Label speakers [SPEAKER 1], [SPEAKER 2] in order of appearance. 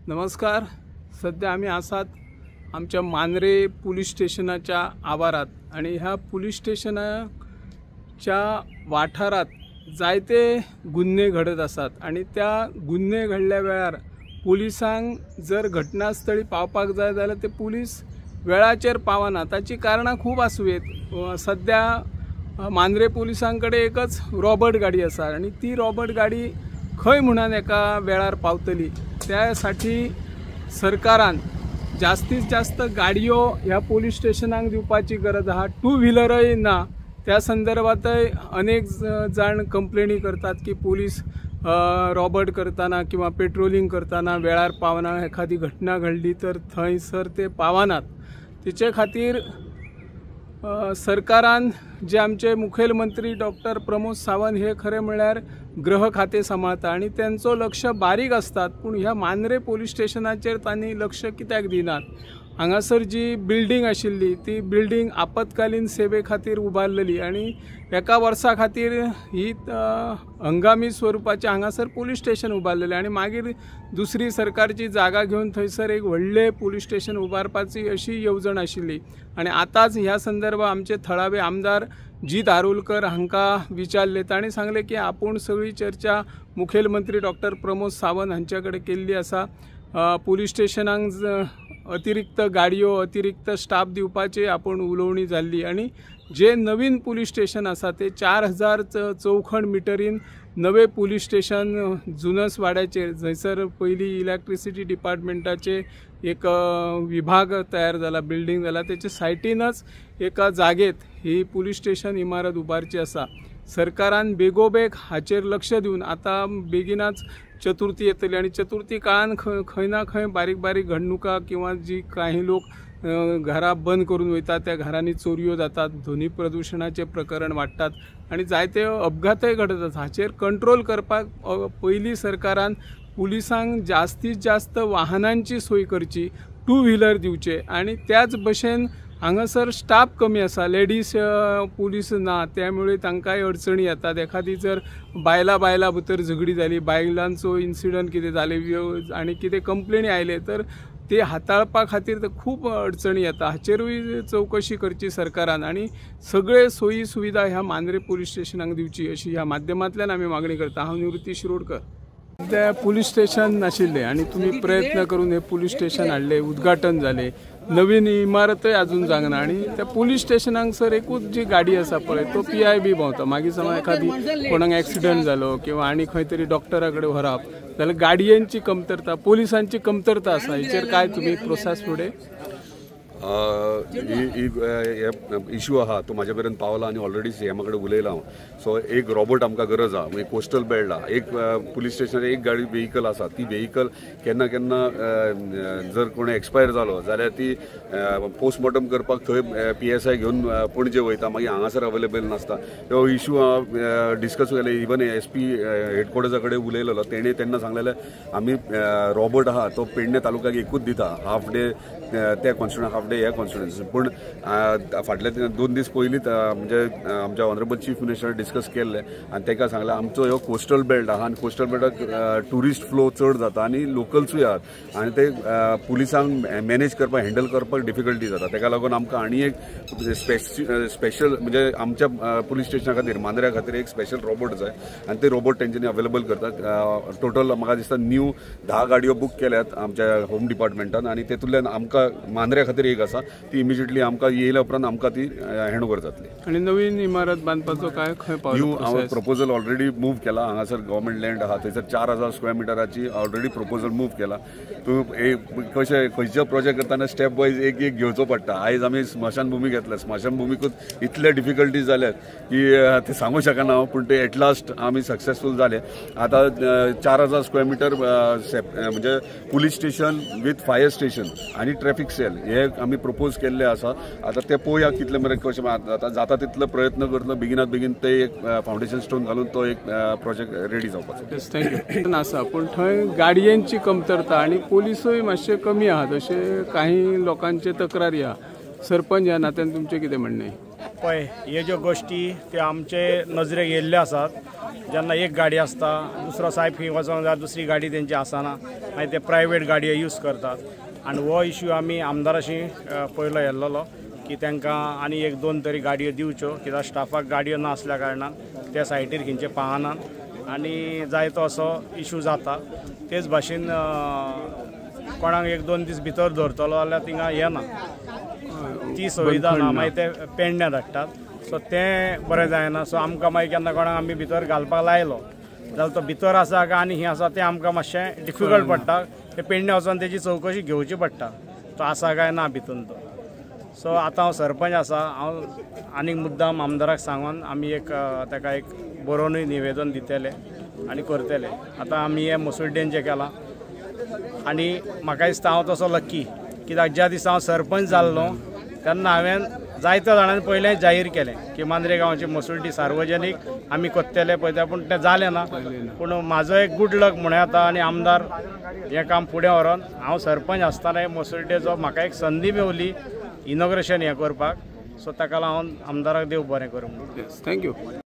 [SPEAKER 1] नमस्कार। सध्या आम्ही आसात आमच्या मांद्रे पोलीस स्टेशनाच्या आवारात आणि ह्या पोलीस स्टेशनाच्या वाठारात जायते गुन्हे घडत असतात आणि त्या गुन्हे घडल्या वेळार पोलिसांक जर घटनास्थळी पावपाक जाय जाल्यार ते पोलीस वेळाचेर पावना। ताची कारणां खूब आसूं येत। सध्या मांद्रे पोलिसांकडे एकच रॉबर्ट गाडी आसा आणि ती रॉबर्ट गाडी खंय म्हणून एका वेळार पावतली त्यासाठी सरकारान जास्तीत जास्त गाडयो ह्या पोलीस स्टेशनाक दिवपाची गरज आहा। टू व्हीलरय ना। त्या संदर्भातय अनेक जण कंप्लेनी करतात की पोलीस रॉबर्ट करताना किंवा पेट्रोलिंग करताना वेळार पावना। एखादी घटना घडली तर थंयसर ते पावनात। तिचे खातीर सरकारान जे आमचे मुखेलमंत्री डॉक्टर प्रमोद सावंत हे खरे म्हणल्यार गृह खाते सांभाळता आणि त्यांचो लक्ष बारीक असतात, पण ह्या मांद्रे पोलीस स्टेशनाचेर तांणी लक्ष कित्याक दिनात। हांगासर जी बिल्डिंग आशिल्ली ती बिल्डिंग आपत्कालीन सेवे खातीर उबारलेली आणि एका वर्सा खातीर ही हंगामी स्वरूपाचे हांगासर पोलीस स्टेशन उबारलेले आणि मागीर दुसरी सरकारची जागा घेवन थंयसर एक व्हडले पोलीस स्टेशन उबारपाची अशी येवजण आशिल्ली आणि आताच ह्या संदर्भात आमचे थळावे आमदार जी दारुलकर हांकां विचारले। तांणी सांगले की आपूण सगळी चर्चा मुखेलमंत्री डॉक्टर प्रमोद सावंत हांचे कडेन केल्ली आसा। पोलीस स्टेशनाक अतिरिक्त गाडयो अतिरिक्त स्टाफ दिवपाची आपण उलोवणी जाल्ली आणि जे नवीन पोलीस स्टेशन आसा ते 4000 चौखण मिटरीन नवे पोलीस स्टेशन जुनस वाड्याचेर जंयसर पयली इलेक्ट्रिसिटी डिपार्टमेंटाचे एक विभाग तयार जाला, बिल्डिंग जाला, त्याच्या सायटीनच एका जागेत ही पोलीस स्टेशन इमारत उबारची आसा। सरकारान बेगोबेग हाचेर लक्ष दिवन आता बेगिनाच चतुर्थी येतली आणि चतुर्थी काळान खंय ना खंय बारीक बारीक घडणुका किंवा जी काही लोक घरां बंद करून वयतात त्या घरांनी चोरयो जातात, ध्वनी प्रदूषणाचे प्रकरण वाडटात आणि जायते अपघातय घडत आसात। हाचेर कंट्रोल करपाक पयली सरकारान पुलिसांक जास्तीत जास्त वाहनांची सोय करची, टू व्हीलर दिवचे आणि त्याच भशेन हांगासर स्टाफ कमी आसा, लेडीज पुलीस ना, त्यामुळे तांकांय अडचणी येतात। एखादी जर बायला भितर झगडी जाली, बायलांचो इन्सिडंट कितें जाले आणि कितें कंप्लेनी आयले तर ते हाताळपा खातीर तर खूप अडचणी येता। हाचेरूय चौकशी करची सरकारान आणि सगळे सोयी सुविधा ह्या मांद्रे पोलीस स्टेशनाक दिवची अशी ह्या माध्यमांतल्यान आमी मागणी करता। हांव निवृत्ती शिरोडकर। ते पोलीस स्टेशन नाशिल्ले आणि तुम्ही प्रयत्न करून हे पोलीस स्टेशन हाडले, उद्घाटन झाले, नवीन इमारतय अजून जागना आणि त्या पोलीस स्टेशनाक सर एकूच जी गाडी आसा पळय तो PIB भोंवता। मागीर समज एखादी कोणाक ॲक्सिडंट जालो किंवा आनी खंय तरी डॉक्टरा कडेन व्हरप जाल्यार गाडयांची कमतरता, पोलिसांची कमतरता आसा। हेचेर काय तुम्ही प्रोसेस फुडें
[SPEAKER 2] इश्यू आहा तो म्हाजे पर्यंत पावला आणि ऑलरेडी CM कडेन उलयला हांव। सो एक रॉबर्ट आमकां गरज आहा, म्हणजे कोस्टल बेल्ट आहा, एक पुलीस स्टेशनार एक गाडी व्हेहिकल आसा, ती व्हेहिकल केन्ना केन्ना जर कोणी एक्सपायर जालो जाल्यार ती पोस्टमॉर्टम करपाक थंय PSI घेवन पणजे वयता, मागीर हांगासर अवेलेबल नासता। तो इश्यू हांव डिस्कस केले, इवन SP हेडक्वॉर्टर्सा कडेन उलयलेलो, तेणें तेन्ना सांगलेलें आमी रॉबर्ट आहा तो पेडणे तालुक्याक एकूच दिता, हाफ डे त्या कॉन्स्टिट्युएंसी हाफ डे ह्या कॉन्स्टिट्युएंसी। पण फाटल्या 2 दीस पयलींच म्हणजे आमच्या ऑनरेबल चीफ मिनिस्टर डिस्कस केल्ले आणि ताका सांगलें आमचो ह्यो कोस्टल बेल्ट आहा आणि कोस्टल बेल्टाक टुरिस्ट फ्लो चड जाता आणि लोकल्सूय आहात आणि ते पुलिसांक मॅनेज करपाक हँडल करपाक डिफिकल्टी जाता। ताका लागून आमकां आनी एक स्पेशल म्हणजे आमच्या पुलीस स्टेशना खातीर मांद्र्या खातीर एक स्पेशल रोबोट जाय आणि ते रोबोट तेंच्यांनी अवेलेबल करतात। टोटल म्हाका दिसता न्यू 10 गाडयो बुक केल्यात आमच्या होम डिपार्टमेंटान आणि तेतूंतल्यान आमकां मांद्र्या खातीर एक आसा ती इमिजिएटली आमकां येयल्या उपरांत आमकां ती हँडओव्हर जातली।
[SPEAKER 1] आणि नवीन इमारत बांदपाचो काय खंय पावलो?
[SPEAKER 2] हांवें प्रपोजल ऑलरेडी मूव केला। हांगासर गव्हर्मेंट लँड आहा थंयसर 4000 स्क्वेअर मिटराची ऑलरेडी प्रपोजल मूव केला। तूं कशें खंयचो प्रोजेक्ट करतना स्टेप वायज एक एक घेवचो पडटा। आयज आमी स्मशानभूमी घेतल्या, स्मशानभूमीकूच इतले डिफिकल्टीज जाल्यात की ते सांगूं शकना हांव, पूण ते एट लास्ट आमी सक्सेसफूल जाले। आतां 4000 स्क्वेअर मिटर म्हणजे police station with fire station आणि ट्रॅफिक सेल हे आमी प्रपोज केल्ले आसा। आता ते पळोवया कितले मेरेन कशें जाता तितलो प्रयत्न करतलो बेगिनात बेगीन ते एक फावंडेशन स्टोन घालून तो एक प्रोजेक्ट रेडी जावपाचो।
[SPEAKER 1] थँक्यू। आसा पण थंय गाडयांची कमतरता आणि पोलिसूय मातशे कमी आहात अशें काही लोकांचे तक्रारी आहा। सरपंच ह्या नात्यान तुमचें कितें म्हणणें?
[SPEAKER 3] पळय ह्यो ज्यो गोष्टी त्यो आमचे नजरेक येयल्ल्यो आसात. जेन्ना एक गाडी आसता दुसरो सायब खंय वचोंक जाय दुसरी गाडी तेंची आसना मागीर ते प्रायवेट गाडयो यूज करतात. आनी हो इश्यू आमी आमदाराशी पयलो येल्लो की तांकां आनी एक दोन तरी गाडयो दिवच्यो कित्याक स्टाफाक गाडयो नासल्या कारणान त्या सायटीर खंयचे पावनात आनी जायतो असो इश्यू जाता. तेच भाशेन कोणाक एक दोन दीस भितर धरतलो जाल्यार थिंगा येना ती सुविधा ना मागीर ते पेडण्या धाडटात. सो तें बरें जायना. सो आमकां मागीर केन्ना कोणाक आमी भितर घालपाक लायलो जाल्यार तो भितर आसा काय आनी ही आसा तें आमकां मातशें डिफिकल्ट पडटा. ते पेडण्या वचोन तेजी चवकशी घेवची पडटा तो आसा काय ना भितून तो. सो आतां हांव सरपंच आसा. हांव आनीक मुद्दाम आमदाराक सांगून आमी एक ताका एक बरोवनूय निवेदन दितले आनी करतले. आतां आमी हें मसुड्डेंचें केलां आनी म्हाका दिसता हांव तसो लक्की कित्याक ज्या दिसा हांव सरपंच जाल्लो तेन्ना हांवें जायत्या जाणांनी पयलें जाहीर केलें की मांद्रे गांवाची मसुड्डी सार्वजनीक आमी कोत्तेले पळय ते पूण तें जालें ना. पूण म्हाजो एक गुड लक म्हणूं येता आनी आमदार हें काम फुडें व्हरोन हांव सरपंच आसतना हे मसुड्डेचो म्हाका एक संदी मेवली इनॉग्रेशन हें करपाक. सो ताका लागून आमदाराक देव बरें करूं.
[SPEAKER 1] थँक्यू.